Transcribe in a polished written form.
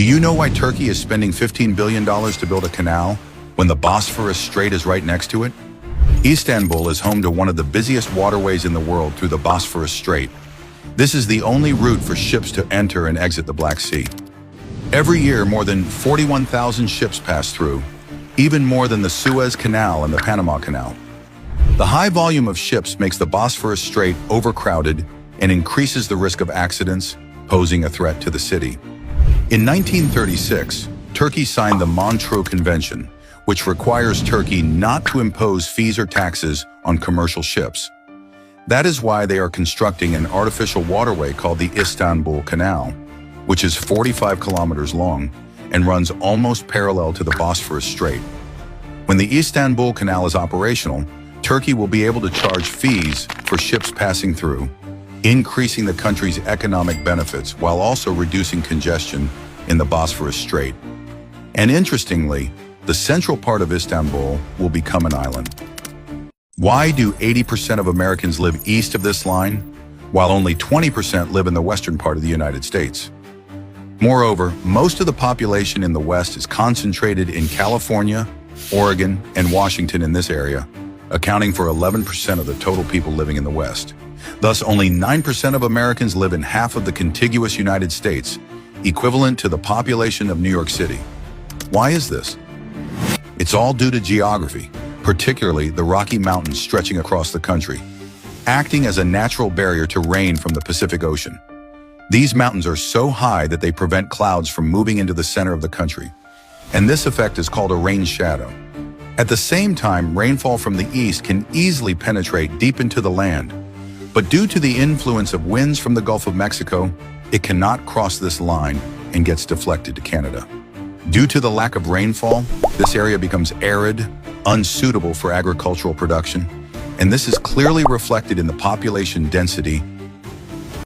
Do you know why Turkey is spending $15 billion to build a canal when the Bosphorus Strait is right next to it? Istanbul is home to one of the busiest waterways in the world through the Bosphorus Strait. This is the only route for ships to enter and exit the Black Sea. Every year, more than 41,000 ships pass through, even more than the Suez Canal and the Panama Canal. The high volume of ships makes the Bosphorus Strait overcrowded and increases the risk of accidents, posing a threat to the city. In 1936, Turkey signed the Montreux Convention, which requires Turkey not to impose fees or taxes on commercial ships. That is why they are constructing an artificial waterway called the Istanbul Canal, which is 45 kilometers long and runs almost parallel to the Bosphorus Strait. When the Istanbul Canal is operational, Turkey will be able to charge fees for ships passing through, increasing the country's economic benefits while also reducing congestion in the Bosphorus Strait. And interestingly, the central part of Istanbul will become an island. Why do 80% of Americans live east of this line, while only 20% live in the western part of the United States? Moreover, most of the population in the West is concentrated in California, Oregon, and Washington in this area, accounting for 11% of the total people living in the West. Thus, only 9% of Americans live in half of the contiguous United States, equivalent to the population of New York City. Why is this? It's all due to geography, particularly the Rocky Mountains stretching across the country, acting as a natural barrier to rain from the Pacific Ocean. These mountains are so high that they prevent clouds from moving into the center of the country, and this effect is called a rain shadow. At the same time, rainfall from the east can easily penetrate deep into the land, but due to the influence of winds from the Gulf of Mexico, it cannot cross this line and gets deflected to Canada. Due to the lack of rainfall, this area becomes arid, unsuitable for agricultural production, and this is clearly reflected in the population density